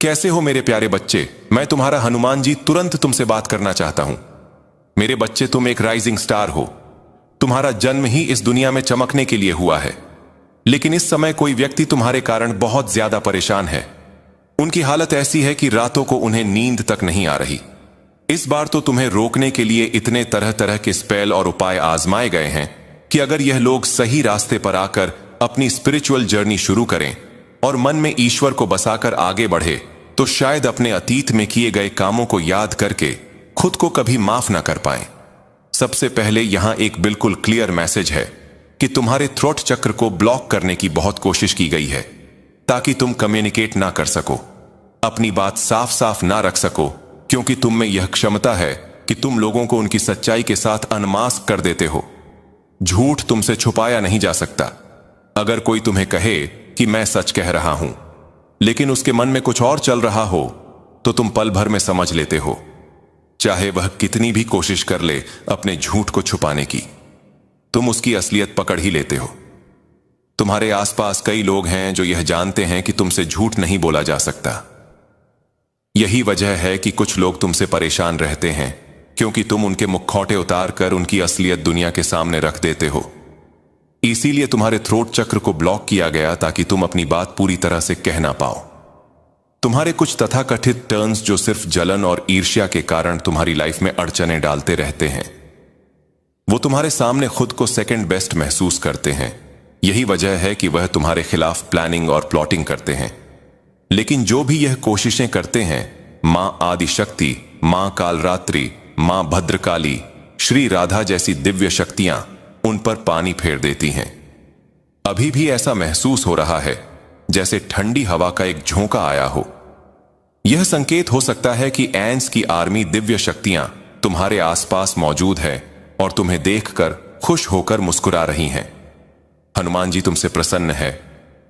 कैसे हो मेरे प्यारे बच्चे? मैं तुम्हारा हनुमान जी तुरंत तुमसे बात करना चाहता हूं। मेरे बच्चे, तुम एक राइजिंग स्टार हो। तुम्हारा जन्म ही इस दुनिया में चमकने के लिए हुआ है। लेकिन इस समय कोई व्यक्ति तुम्हारे कारण बहुत ज्यादा परेशान है। उनकी हालत ऐसी है कि रातों को उन्हें नींद तक नहीं आ रही। इस बार तो तुम्हें रोकने के लिए इतने तरह तरह के स्पेल और उपाय आजमाए गए हैं कि अगर यह लोग सही रास्ते पर आकर अपनी स्पिरिचुअल जर्नी शुरू करें और मन में ईश्वर को बसाकर आगे बढ़े तो शायद अपने अतीत में किए गए कामों को याद करके खुद को कभी माफ ना कर पाएं। सबसे पहले यहां एक बिल्कुल क्लियर मैसेज है कि तुम्हारे थ्रोट चक्र को ब्लॉक करने की बहुत कोशिश की गई है ताकि तुम कम्युनिकेट ना कर सको, अपनी बात साफ साफ ना रख सको, क्योंकि तुम में यह क्षमता है कि तुम लोगों को उनकी सच्चाई के साथ अनमास्क कर देते हो। झूठ तुमसे छुपाया नहीं जा सकता। अगर कोई तुम्हें कहे कि मैं सच कह रहा हूं, लेकिन उसके मन में कुछ और चल रहा हो, तो तुम पल भर में समझ लेते हो, चाहे वह कितनी भी कोशिश कर ले अपने झूठ को छुपाने की। तुम उसकी असलियत पकड़ ही लेते हो। तुम्हारे आसपास कई लोग हैं जो यह जानते हैं कि तुमसे झूठ नहीं बोला जा सकता। यही वजह है कि कुछ लोग तुमसे परेशान रहते हैं, क्योंकि तुम उनके मुखौटे उतार कर उनकी असलियत दुनिया के सामने रख देते हो। इसीलिए तुम्हारे थ्रोट चक्र को ब्लॉक किया गया ताकि तुम अपनी बात पूरी तरह से कह ना पाओ। तुम्हारे कुछ तथाकथित टर्न्स जो सिर्फ जलन और ईर्ष्या के कारण तुम्हारी लाइफ में अड़चने डालते रहते हैं, वो तुम्हारे सामने खुद को सेकंड बेस्ट महसूस करते हैं। यही वजह है कि वह तुम्हारे खिलाफ प्लानिंग और प्लॉटिंग करते हैं। लेकिन जो भी यह कोशिशें करते हैं, मां आदिशक्ति, मां कालरात्रि, मां भद्रकाली, श्री राधा जैसी दिव्य शक्तियां उन पर पानी फेर देती हैं। अभी भी ऐसा महसूस हो रहा है जैसे ठंडी हवा का एक झोंका आया हो। यह संकेत हो सकता है कि एंस की आर्मी दिव्य शक्तियां तुम्हारे आसपास मौजूद है और तुम्हें देखकर खुश होकर मुस्कुरा रही हैं। हनुमान जी तुमसे प्रसन्न है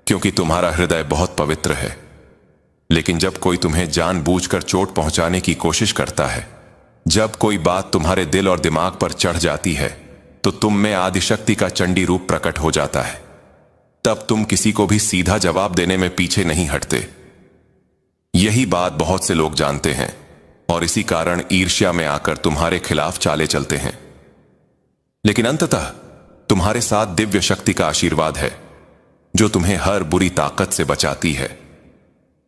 क्योंकि तुम्हारा हृदय बहुत पवित्र है। लेकिन जब कोई तुम्हें जानबूझकर चोट पहुंचाने की कोशिश करता है, जब कोई बात तुम्हारे दिल और दिमाग पर चढ़ जाती है, तो तुम में आदिशक्ति का चंडी रूप प्रकट हो जाता है। तब तुम किसी को भी सीधा जवाब देने में पीछे नहीं हटते। यही बात बहुत से लोग जानते हैं और इसी कारण ईर्ष्या में आकर तुम्हारे खिलाफ चाले चलते हैं। लेकिन अंततः तुम्हारे साथ दिव्य शक्ति का आशीर्वाद है जो तुम्हें हर बुरी ताकत से बचाती है।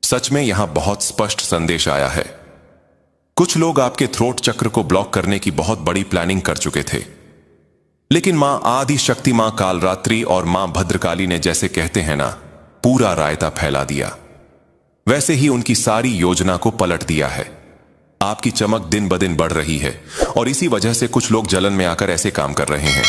सच में यहां बहुत स्पष्ट संदेश आया है। कुछ लोग आपके थ्रोट चक्र को ब्लॉक करने की बहुत बड़ी प्लानिंग कर चुके थे, लेकिन मां आदि शक्ति, मां कालरात्रि और मां भद्रकाली ने, जैसे कहते हैं ना, पूरा रायता फैला दिया। वैसे ही उनकी सारी योजना को पलट दिया है। आपकी चमक दिन ब दिन बढ़ रही है और इसी वजह से कुछ लोग जलन में आकर ऐसे काम कर रहे हैं।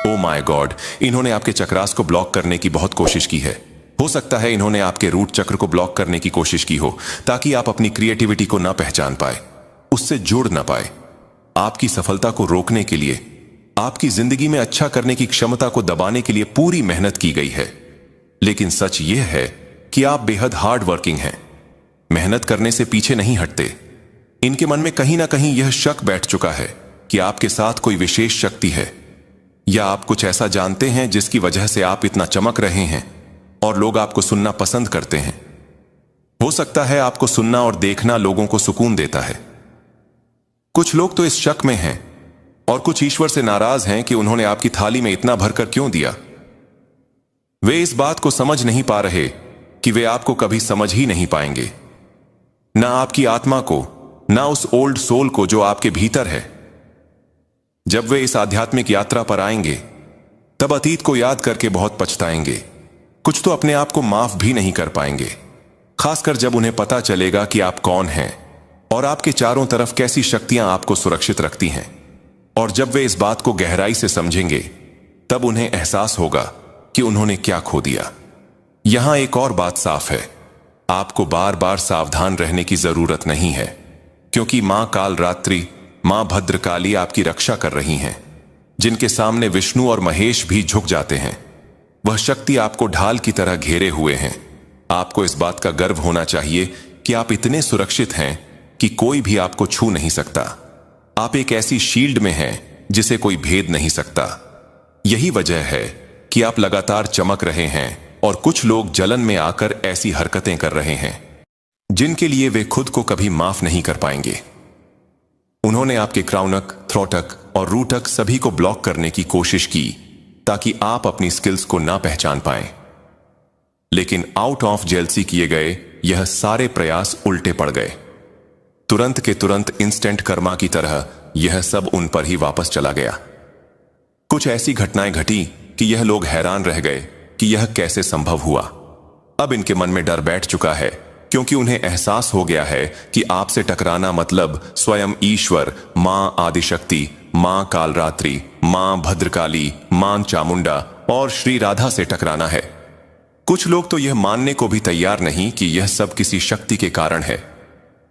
ओ माय गॉड, इन्होंने आपके चक्रास को ब्लॉक करने की बहुत कोशिश की है। हो सकता है इन्होंने आपके रूट चक्र को ब्लॉक करने की कोशिश की हो ताकि आप अपनी क्रिएटिविटी को ना पहचान पाए, उससे जुड़ ना पाए। आपकी सफलता को रोकने के लिए, आपकी जिंदगी में अच्छा करने की क्षमता को दबाने के लिए पूरी मेहनत की गई है। लेकिन सच यह है कि आप बेहद हार्ड वर्किंग हैं, मेहनत करने से पीछे नहीं हटते। इनके मन में कहीं ना कहीं यह शक बैठ चुका है कि आपके साथ कोई विशेष शक्ति है, या आप कुछ ऐसा जानते हैं जिसकी वजह से आप इतना चमक रहे हैं और लोग आपको सुनना पसंद करते हैं। हो सकता है आपको सुनना और देखना लोगों को सुकून देता है। कुछ लोग तो इस शक में हैं और कुछ ईश्वर से नाराज हैं कि उन्होंने आपकी थाली में इतना भरकर क्यों दिया। वे इस बात को समझ नहीं पा रहे कि वे आपको कभी समझ ही नहीं पाएंगे, ना आपकी आत्मा को, ना उस ओल्ड सोल को जो आपके भीतर है। जब वे इस आध्यात्मिक यात्रा पर आएंगे, तब अतीत को याद करके बहुत पछताएंगे। कुछ तो अपने आप को माफ भी नहीं कर पाएंगे, खासकर जब उन्हें पता चलेगा कि आप कौन हैं और आपके चारों तरफ कैसी शक्तियां आपको सुरक्षित रखती हैं। और जब वे इस बात को गहराई से समझेंगे, तब उन्हें एहसास होगा कि उन्होंने क्या खो दिया। यहां एक और बात साफ है, आपको बार बार सावधान रहने की जरूरत नहीं है, क्योंकि मां कालरात्रि, मां भद्रकाली आपकी रक्षा कर रही हैं, जिनके सामने विष्णु और महेश भी झुक जाते हैं। वह शक्ति आपको ढाल की तरह घेरे हुए हैं। आपको इस बात का गर्व होना चाहिए कि आप इतने सुरक्षित हैं कि कोई भी आपको छू नहीं सकता। आप एक ऐसी शील्ड में हैं जिसे कोई भेद नहीं सकता। यही वजह है कि आप लगातार चमक रहे हैं और कुछ लोग जलन में आकर ऐसी हरकतें कर रहे हैं। जिनके लिए वे खुद को कभी माफ नहीं कर पाएंगे। उन्होंने आपके क्राउनक, थ्रोटक और रूटक सभी को ब्लॉक करने की कोशिश की ताकि आप अपनी स्किल्स को ना पहचान पाएं। लेकिन आउट ऑफ जेलसी किए गए यह सारे प्रयास उल्टे पड़ गए। तुरंत के तुरंत इंस्टेंट कर्मा की तरह यह सब उन पर ही वापस चला गया। कुछ ऐसी घटनाएं घटी कि यह लोग हैरान रह गए कि यह कैसे संभव हुआ। अब इनके मन में डर बैठ चुका है, क्योंकि उन्हें एहसास हो गया है कि आपसे टकराना मतलब स्वयं ईश्वर, मां आदिशक्ति, मां कालरात्रि, मां भद्रकाली, मां चामुंडा और श्री राधा से टकराना है। कुछ लोग तो यह मानने को भी तैयार नहीं कि यह सब किसी शक्ति के कारण है,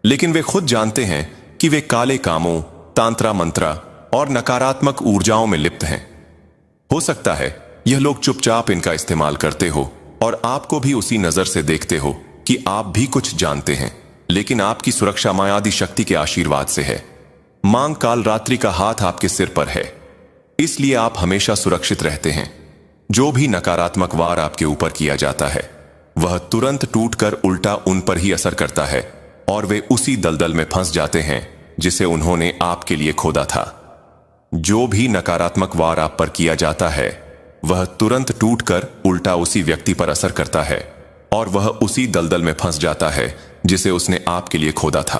लेकिन वे खुद जानते हैं कि वे काले कामों, तांत्रा मंत्रा और नकारात्मक ऊर्जाओं में लिप्त हैं। हो सकता है यह लोग चुपचाप इनका इस्तेमाल करते हो और आपको भी उसी नजर से देखते हो कि आप भी कुछ जानते हैं, लेकिन आपकी सुरक्षा मायादी शक्ति के आशीर्वाद से है। मां कालरात्रि का हाथ आपके सिर पर है, इसलिए आप हमेशा सुरक्षित रहते हैं। जो भी नकारात्मक वार आपके ऊपर किया जाता है वह तुरंत टूटकर उल्टा उन पर ही असर करता है और वे उसी दलदल में फंस जाते हैं जिसे उन्होंने आपके लिए खोदा था। जो भी नकारात्मक वार आप पर किया जाता है वह तुरंत टूटकर उल्टा उसी व्यक्ति पर असर करता है और वह उसी दलदल में फंस जाता है जिसे उसने आपके लिए खोदा था।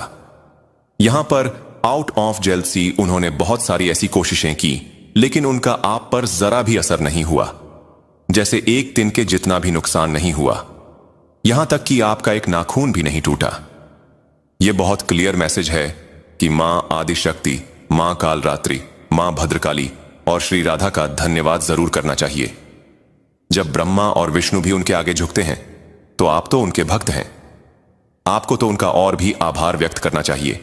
यहां पर आउट ऑफ जेलसी उन्होंने बहुत सारी ऐसी कोशिशें की, लेकिन उनका आप पर जरा भी असर नहीं हुआ। जैसे एक दिन के जितना भी नुकसान नहीं हुआ, यहां तक कि आपका एक नाखून भी नहीं टूटा। यह बहुत क्लियर मैसेज है कि मां आदिशक्ति, मां कालरात्रि, मां भद्रकाली और श्री राधा का धन्यवाद जरूर करना चाहिए। जब ब्रह्मा और विष्णु भी उनके आगे झुकते हैं तो आप तो उनके भक्त हैं। आपको तो उनका और भी आभार व्यक्त करना चाहिए।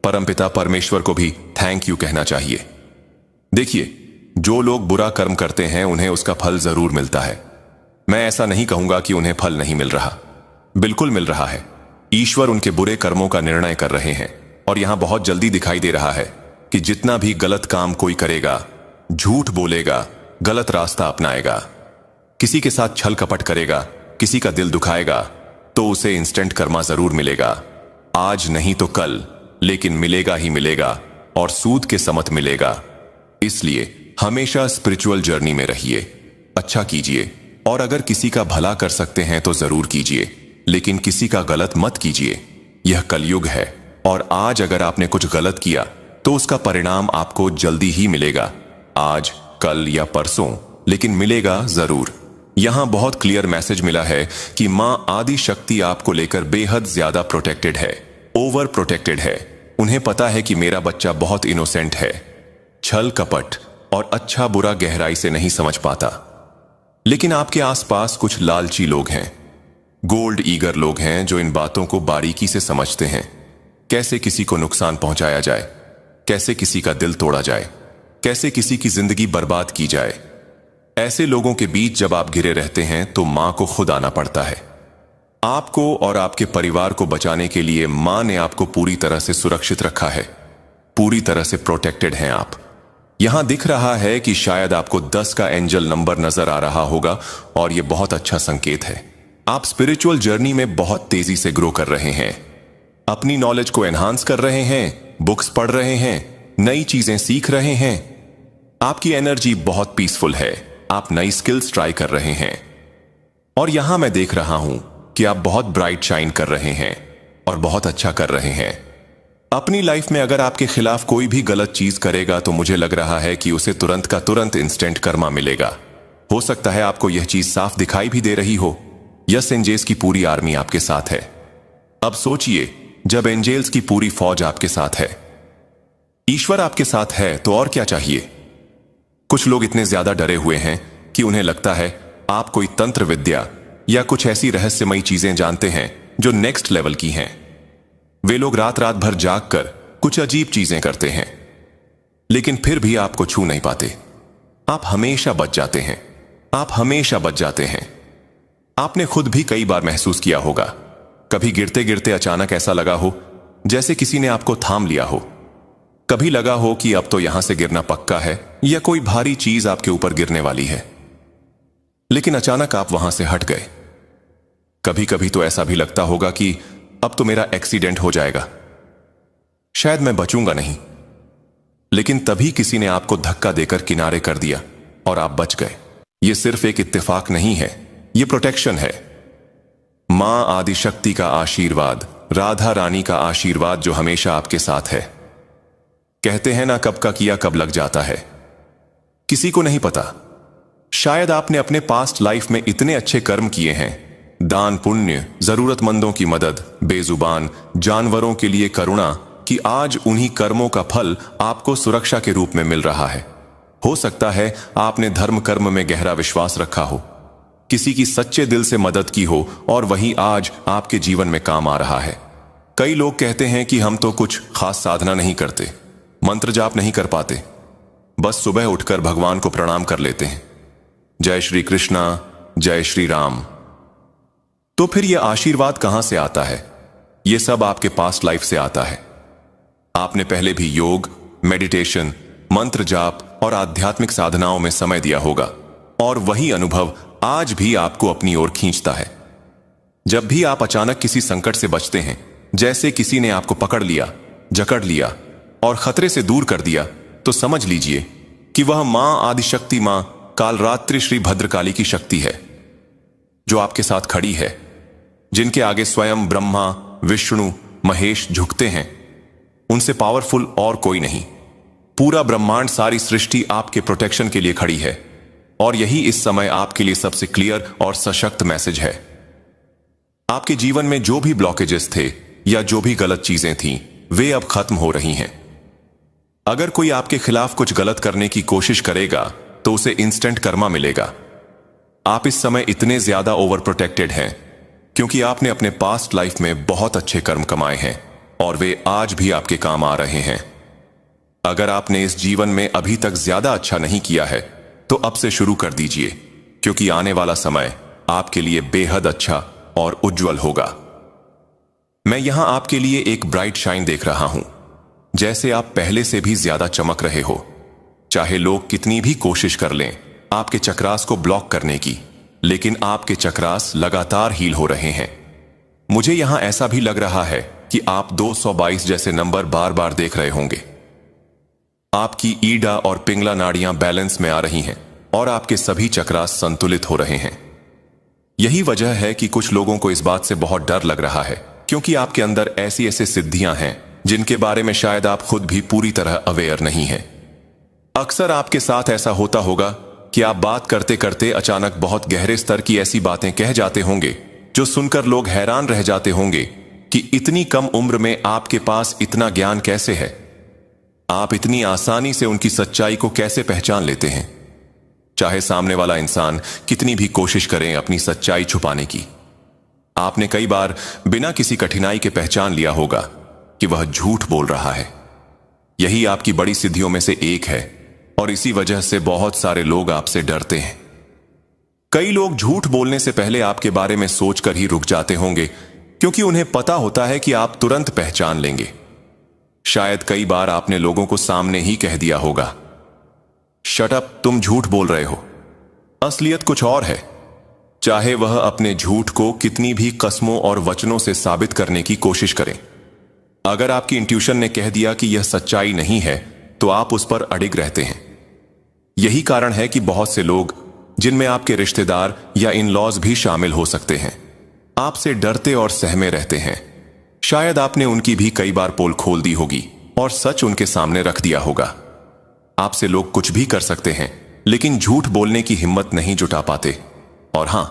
परमपिता परमेश्वर को भी थैंक यू कहना चाहिए। देखिए, जो लोग बुरा कर्म करते हैं उन्हें उसका फल जरूर मिलता है। मैं ऐसा नहीं कहूंगा कि उन्हें फल नहीं मिल रहा, बिल्कुल मिल रहा है। ईश्वर उनके बुरे कर्मों का निर्णय कर रहे हैं और यहां बहुत जल्दी दिखाई दे रहा है कि जितना भी गलत काम कोई करेगा, झूठ बोलेगा, गलत रास्ता अपनाएगा, किसी के साथ छल कपट करेगा, किसी का दिल दुखाएगा, तो उसे इंस्टेंट कर्मा जरूर मिलेगा। आज नहीं तो कल, लेकिन मिलेगा ही मिलेगा और सूद के समत मिलेगा। इसलिए हमेशा स्पिरिचुअल जर्नी में रहिए, अच्छा कीजिए और अगर किसी का भला कर सकते हैं तो जरूर कीजिए, लेकिन किसी का गलत मत कीजिए। यह कलयुग है और आज अगर आपने कुछ गलत किया तो उसका परिणाम आपको जल्दी ही मिलेगा, आज, कल या परसों, लेकिन मिलेगा जरूर। यहां बहुत क्लियर मैसेज मिला है कि मां आदि शक्ति आपको लेकर बेहद ज्यादा प्रोटेक्टेड है, ओवर प्रोटेक्टेड है। उन्हें पता है कि मेरा बच्चा बहुत इनोसेंट है, छल कपट और अच्छा बुरा गहराई से नहीं समझ पाता। लेकिन आपके आसपास कुछ लालची लोग हैं, गोल्ड ईगर लोग हैं जो इन बातों को बारीकी से समझते हैं। कैसे किसी को नुकसान पहुंचाया जाए, कैसे किसी का दिल तोड़ा जाए, कैसे किसी की जिंदगी बर्बाद की जाए। ऐसे लोगों के बीच जब आप घिरे रहते हैं तो मां को खुद आना पड़ता है। आपको और आपके परिवार को बचाने के लिए मां ने आपको पूरी तरह से सुरक्षित रखा है, पूरी तरह से प्रोटेक्टेड हैं आप। यहां दिख रहा है कि शायद आपको 10 का एंजल नंबर नजर आ रहा होगा और यह बहुत अच्छा संकेत है। आप स्पिरिचुअल जर्नी में बहुत तेजी से ग्रो कर रहे हैं, अपनी नॉलेज को एनहांस कर रहे हैं, बुक्स पढ़ रहे हैं, नई चीजें सीख रहे हैं। आपकी एनर्जी बहुत पीसफुल है, आप नई स्किल्स ट्राई कर रहे हैं और यहां मैं देख रहा हूं कि आप बहुत ब्राइट शाइन कर रहे हैं और बहुत अच्छा कर रहे हैं। अपनी लाइफ में अगर आपके खिलाफ कोई भी गलत चीज करेगा तो मुझे लग रहा है कि उसे तुरंत का तुरंत इंस्टेंट कर्मा मिलेगा। हो सकता है आपको यह चीज साफ दिखाई भी दे रही हो। यस, एंजेल्स की पूरी आर्मी आपके साथ है। अब सोचिए, जब एंजेल्स की पूरी फौज आपके साथ है, ईश्वर आपके साथ है, तो और क्या चाहिए। कुछ लोग इतने ज्यादा डरे हुए हैं कि उन्हें लगता है आप कोई तंत्र विद्या या कुछ ऐसी रहस्यमयी चीजें जानते हैं जो नेक्स्ट लेवल की हैं। वे लोग रात रात भर जाग कर कुछ अजीब चीजें करते हैं, लेकिन फिर भी आपको छू नहीं पाते। आप हमेशा बच जाते हैं, आप हमेशा बच जाते हैं। आपने खुद भी कई बार महसूस किया होगा, कभी गिरते गिरते अचानक ऐसा लगा हो जैसे किसी ने आपको थाम लिया हो। कभी लगा हो कि अब तो यहां से गिरना पक्का है या कोई भारी चीज आपके ऊपर गिरने वाली है, लेकिन अचानक आप वहां से हट गए। कभी कभी तो ऐसा भी लगता होगा कि अब तो मेरा एक्सीडेंट हो जाएगा, शायद मैं बचूंगा नहीं। लेकिन तभी किसी ने आपको धक्का देकर किनारे कर दिया और आप बच गए। यह सिर्फ एक इत्तेफाक नहीं है, यह प्रोटेक्शन है। मां आदिशक्ति का आशीर्वाद, राधा रानी का आशीर्वाद जो हमेशा आपके साथ है। कहते हैं ना, कब का किया कब लग जाता है, किसी को नहीं पता। शायद आपने अपने पास्ट लाइफ में इतने अच्छे कर्म किए हैं, दान पुण्य, जरूरतमंदों की मदद, बेजुबान जानवरों के लिए करुणा, कि आज उन्हीं कर्मों का फल आपको सुरक्षा के रूप में मिल रहा है। हो सकता है आपने धर्म कर्म में गहरा विश्वास रखा हो, किसी की सच्चे दिल से मदद की हो और वही आज आपके जीवन में काम आ रहा है। कई लोग कहते हैं कि हम तो कुछ खास साधना नहीं करते, मंत्र जाप नहीं कर पाते, बस सुबह उठकर भगवान को प्रणाम कर लेते हैं, जय श्री कृष्णा, जय श्री राम। तो फिर यह आशीर्वाद कहां से आता है? यह सब आपके पास्ट लाइफ से आता है। आपने पहले भी योग, मेडिटेशन, मंत्र जाप और आध्यात्मिक साधनाओं में समय दिया होगा और वही अनुभव आज भी आपको अपनी ओर खींचता है। जब भी आप अचानक किसी संकट से बचते हैं, जैसे किसी ने आपको पकड़ लिया, जकड़ लिया और खतरे से दूर कर दिया, तो समझ लीजिए कि वह मां आदिशक्ति, मां कालरात्रि श्री भद्रकाली की शक्ति है जो आपके साथ खड़ी है, जिनके आगे स्वयं ब्रह्मा, विष्णु, महेश झुकते हैं। उनसे पावरफुल और कोई नहीं। पूरा ब्रह्मांड, सारी सृष्टि आपके प्रोटेक्शन के लिए खड़ी है और यही इस समय आपके लिए सबसे क्लियर और सशक्त मैसेज है। आपके जीवन में जो भी ब्लॉकेजेस थे या जो भी गलत चीजें थीं, वे अब खत्म हो रही हैं। अगर कोई आपके खिलाफ कुछ गलत करने की कोशिश करेगा तो उसे इंस्टेंट कर्मा मिलेगा। आप इस समय इतने ज्यादा ओवर प्रोटेक्टेड हैं क्योंकि आपने अपने पास्ट लाइफ में बहुत अच्छे कर्म कमाए हैं और वे आज भी आपके काम आ रहे हैं। अगर आपने इस जीवन में अभी तक ज्यादा अच्छा नहीं किया है तो अब से शुरू कर दीजिए, क्योंकि आने वाला समय आपके लिए बेहद अच्छा और उज्जवल होगा। मैं यहां आपके लिए एक ब्राइट शाइन देख रहा हूं, जैसे आप पहले से भी ज्यादा चमक रहे हो। चाहे लोग कितनी भी कोशिश कर लें आपके चक्रास को ब्लॉक करने की, लेकिन आपके चक्रास लगातार हील हो रहे हैं। मुझे यहां ऐसा भी लग रहा है कि आप 222 जैसे नंबर बार बार देख रहे होंगे। आपकी ईडा और पिंगला नाड़ियां बैलेंस में आ रही हैं और आपके सभी चक्रास संतुलित हो रहे हैं। यही वजह है कि कुछ लोगों को इस बात से बहुत डर लग रहा है, क्योंकि आपके अंदर ऐसी ऐसी सिद्धियां हैं जिनके बारे में शायद आप खुद भी पूरी तरह अवेयर नहीं हैं। अक्सर आपके साथ ऐसा होता होगा कि आप बात करते करते अचानक बहुत गहरे स्तर की ऐसी बातें कह जाते होंगे जो सुनकर लोग हैरान रह जाते होंगे कि इतनी कम उम्र में आपके पास इतना ज्ञान कैसे है। आप इतनी आसानी से उनकी सच्चाई को कैसे पहचान लेते हैं, चाहे सामने वाला इंसान कितनी भी कोशिश करें अपनी सच्चाई छुपाने की। आपने कई बार बिना किसी कठिनाई के पहचान लिया होगा कि वह झूठ बोल रहा है। यही आपकी बड़ी सिद्धियों में से एक है और इसी वजह से बहुत सारे लोग आपसे डरते हैं। कई लोग झूठ बोलने से पहले आपके बारे में सोचकर ही रुक जाते होंगे, क्योंकि उन्हें पता होता है कि आप तुरंत पहचान लेंगे। शायद कई बार आपने लोगों को सामने ही कह दिया होगा, शट अप, तुम झूठ बोल रहे हो। असलियत कुछ और है। चाहे वह अपने झूठ को कितनी भी कस्मों और वचनों से साबित करने की कोशिश करें, अगर आपकी इंट्यूशन ने कह दिया कि यह सच्चाई नहीं है तो आप उस पर अडिग रहते हैं। यही कारण है कि बहुत से लोग, जिनमें आपके रिश्तेदार या इन लॉज भी शामिल हो सकते हैं, आपसे डरते और सहमे रहते हैं। शायद आपने उनकी भी कई बार पोल खोल दी होगी और सच उनके सामने रख दिया होगा। आपसे लोग कुछ भी कर सकते हैं, लेकिन झूठ बोलने की हिम्मत नहीं जुटा पाते। और हां,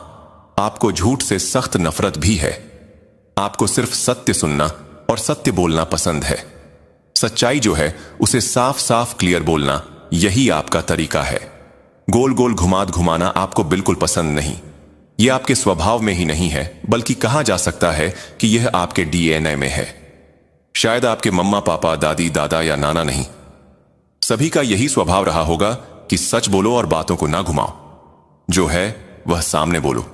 आपको झूठ से सख्त नफरत भी है। आपको सिर्फ सत्य सुनना और सत्य बोलना पसंद है। सच्चाई जो है उसे साफ साफ क्लियर बोलना, यही आपका तरीका है। गोल गोल घुमाद घुमाना आपको बिल्कुल पसंद नहीं। यह आपके स्वभाव में ही नहीं है, बल्कि कहा जा सकता है कि यह आपके डीएनए में है। शायद आपके मम्मा पापा, दादी दादा या नाना नहीं, सभी का यही स्वभाव रहा होगा कि सच बोलो और बातों को ना घुमाओ। जो है वह सामने बोलो,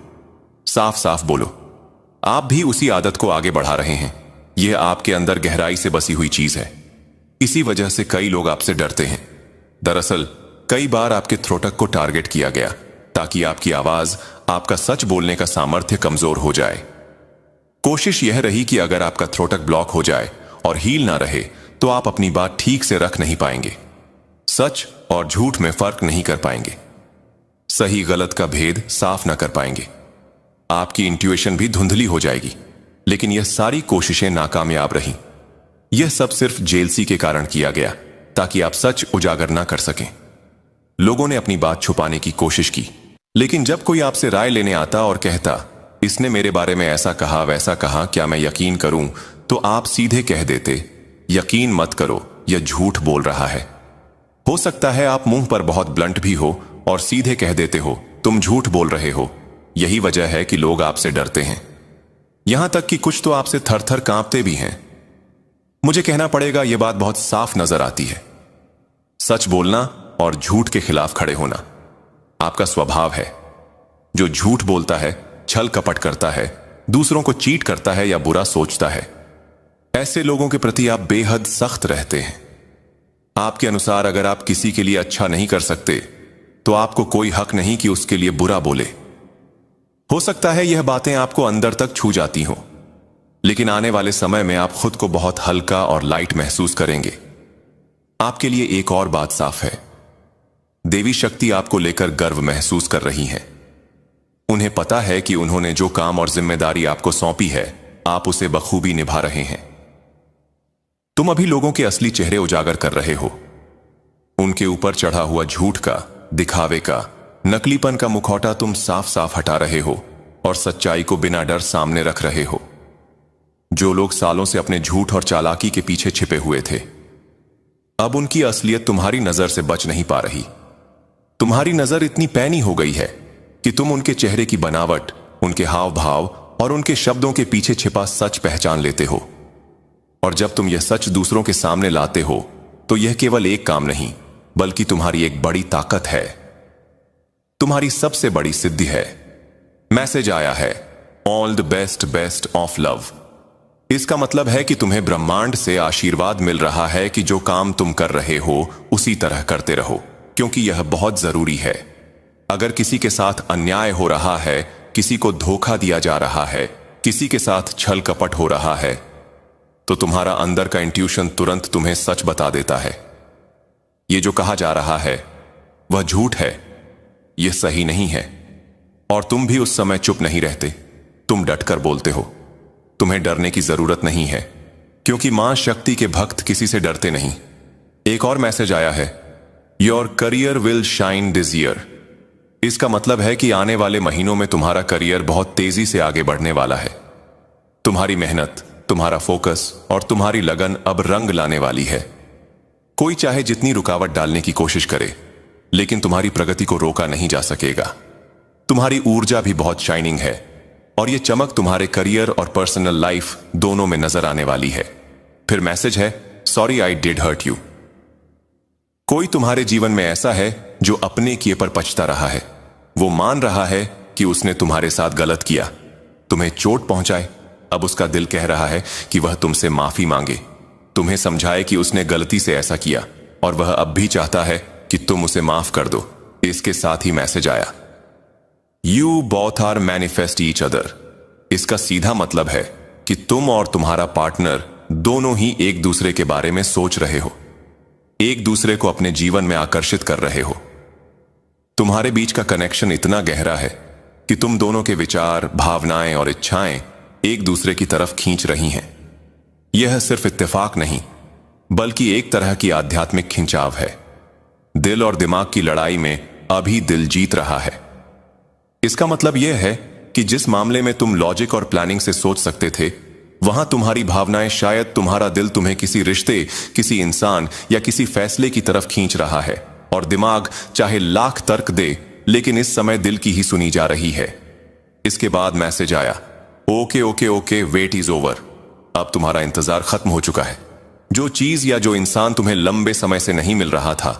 साफ साफ बोलो। आप भी उसी आदत को आगे बढ़ा रहे हैं। यह आपके अंदर गहराई से बसी हुई चीज है। इसी वजह से कई लोग आपसे डरते हैं। दरअसल कई बार आपके थ्रोटक को टारगेट किया गया ताकि आपकी आवाज, आपका सच बोलने का सामर्थ्य कमजोर हो जाए। कोशिश यह रही कि अगर आपका थ्रोटक ब्लॉक हो जाए और हील ना रहे तो आप अपनी बात ठीक से रख नहीं पाएंगे, सच और झूठ में फर्क नहीं कर पाएंगे, सही गलत का भेद साफ ना कर पाएंगे, आपकी इंट्यूशन भी धुंधली हो जाएगी। लेकिन यह सारी कोशिशें नाकामयाब रहीं। यह सब सिर्फ जेलसी के कारण किया गया ताकि आप सच उजागर ना कर सकें। लोगों ने अपनी बात छुपाने की कोशिश की, लेकिन जब कोई आपसे राय लेने आता और कहता इसने मेरे बारे में ऐसा कहा वैसा कहा, क्या मैं यकीन करूं, तो आप सीधे कह देते यकीन मत करो, यह झूठ बोल रहा है। हो सकता है आप मुंह पर बहुत ब्लंट भी हो और सीधे कह देते हो तुम झूठ बोल रहे हो। यही वजह है कि लोग आपसे डरते हैं, यहां तक कि कुछ तो आपसे थर थर कांपते भी हैं। मुझे कहना पड़ेगा, यह बात बहुत साफ नजर आती है। सच बोलना और झूठ के खिलाफ खड़े होना आपका स्वभाव है। जो झूठ बोलता है, छल कपट करता है, दूसरों को चीट करता है या बुरा सोचता है, ऐसे लोगों के प्रति आप बेहद सख्त रहते हैं। आपके अनुसार अगर आप किसी के लिए अच्छा नहीं कर सकते तो आपको कोई हक नहीं कि उसके लिए बुरा बोले। हो सकता है यह बातें आपको अंदर तक छू जाती हों, लेकिन आने वाले समय में आप खुद को बहुत हल्का और लाइट महसूस करेंगे। आपके लिए एक और बात साफ है, देवी शक्ति आपको लेकर गर्व महसूस कर रही हैं। उन्हें पता है कि उन्होंने जो काम और जिम्मेदारी आपको सौंपी है, आप उसे बखूबी निभा रहे हैं। तुम अभी लोगों के असली चेहरे उजागर कर रहे हो। उनके ऊपर चढ़ा हुआ झूठ का, दिखावे का, नकलीपन का मुखौटा तुम साफ साफ हटा रहे हो और सच्चाई को बिना डर सामने रख रहे हो। जो लोग सालों से अपने झूठ और चालाकी के पीछे छिपे हुए थे, अब उनकी असलियत तुम्हारी नजर से बच नहीं पा रही। तुम्हारी नजर इतनी पैनी हो गई है कि तुम उनके चेहरे की बनावट, उनके हाव भाव और उनके शब्दों के पीछे छिपा सच पहचान लेते हो। और जब तुम यह सच दूसरों के सामने लाते हो तो यह केवल एक काम नहीं, बल्कि तुम्हारी एक बड़ी ताकत है, तुम्हारी सबसे बड़ी सिद्धि है। मैसेज आया है, all the best best of love. इसका मतलब है कि तुम्हें ब्रह्मांड से आशीर्वाद मिल रहा है कि जो काम तुम कर रहे हो उसी तरह करते रहो, क्योंकि यह बहुत जरूरी है। अगर किसी के साथ अन्याय हो रहा है, किसी को धोखा दिया जा रहा है, किसी के साथ छल कपट हो रहा है, तो तुम्हारा अंदर का इंट्यूशन तुरंत तुम्हें सच बता देता है। यह जो कहा जा रहा है वह झूठ है, यह सही नहीं है। और तुम भी उस समय चुप नहीं रहते, तुम डटकर बोलते हो। तुम्हें डरने की जरूरत नहीं है, क्योंकि मां शक्ति के भक्त किसी से डरते नहीं। एक और मैसेज आया है, your career will shine this year. इसका मतलब है कि आने वाले महीनों में तुम्हारा करियर बहुत तेजी से आगे बढ़ने वाला है। तुम्हारी मेहनत, तुम्हारा फोकस और तुम्हारी लगन अब रंग लाने वाली है। कोई चाहे जितनी रुकावट डालने की कोशिश करे, लेकिन तुम्हारी प्रगति को रोका नहीं जा सकेगा। तुम्हारी ऊर्जा भी बहुत शाइनिंग है और यह चमक तुम्हारे करियर और पर्सनल लाइफ दोनों में नजर आने वाली है। फिर मैसेज है, sorry I did hurt you. कोई तुम्हारे जीवन में ऐसा है जो अपने किए पर पछता रहा है। वो मान रहा है कि उसने तुम्हारे साथ गलत किया, तुम्हें चोट पहुंचाए। अब उसका दिल कह रहा है कि वह तुमसे माफी मांगे, तुम्हें समझाए कि उसने गलती से ऐसा किया, और वह अब भी चाहता है कि तुम उसे माफ कर दो। इसके साथ ही मैसेज आया, you both are manifest each other. इसका सीधा मतलब है कि तुम और तुम्हारा पार्टनर दोनों ही एक दूसरे के बारे में सोच रहे हो, एक दूसरे को अपने जीवन में आकर्षित कर रहे हो। तुम्हारे बीच का कनेक्शन इतना गहरा है कि तुम दोनों के विचार, भावनाएं और इच्छाएं एक दूसरे की तरफ खींच रही हैं। यह सिर्फ इत्तेफाक नहीं, बल्कि एक तरह की आध्यात्मिक खिंचाव है। दिल और दिमाग की लड़ाई में अभी दिल जीत रहा है। इसका मतलब यह है कि जिस मामले में तुम लॉजिक और प्लानिंग से सोच सकते थे, वहां तुम्हारी भावनाएं, शायद तुम्हारा दिल तुम्हें किसी रिश्ते, किसी इंसान या किसी फैसले की तरफ खींच रहा है, और दिमाग चाहे लाख तर्क दे, लेकिन इस समय दिल की ही सुनी जा रही है। इसके बाद मैसेज आया, okay okay okay, wait is over. अब तुम्हारा इंतजार खत्म हो चुका है। जो चीज या जो इंसान तुम्हें लंबे समय से नहीं मिल रहा था,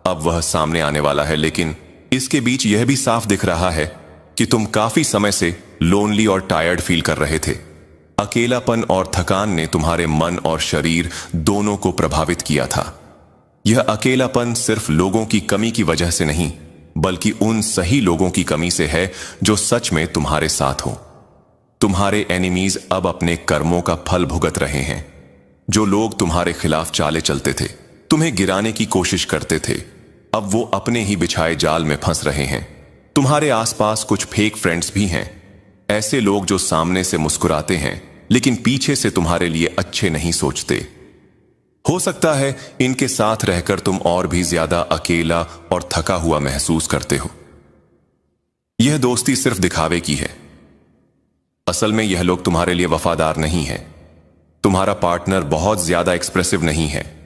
अब वह सामने आने वाला है। लेकिन इसके बीच यह भी साफ दिख रहा है कि तुम काफी समय से लोनली और टायर्ड फील कर रहे थे। अकेलापन और थकान ने तुम्हारे मन और शरीर दोनों को प्रभावित किया था। यह अकेलापन सिर्फ लोगों की कमी की वजह से नहीं, बल्कि उन सही लोगों की कमी से है जो सच में तुम्हारे साथ हो। तुम्हारे एनिमीज अब अपने कर्मों का फल भुगत रहे हैं। जो लोग तुम्हारे खिलाफ चाले चलते थे, तुम्हें गिराने की कोशिश करते थे, अब वो अपने ही बिछाए जाल में फंस रहे हैं। तुम्हारे आसपास कुछ फेक फ्रेंड्स भी हैं, ऐसे लोग जो सामने से मुस्कुराते हैं लेकिन पीछे से तुम्हारे लिए अच्छे नहीं सोचते। हो सकता है इनके साथ रहकर तुम और भी ज्यादा अकेला और थका हुआ महसूस करते हो। यह दोस्ती सिर्फ दिखावे की है। असल में यह लोग तुम्हारे लिए वफादार नहीं है। तुम्हारा पार्टनर बहुत ज्यादा एक्सप्रेसिव नहीं है,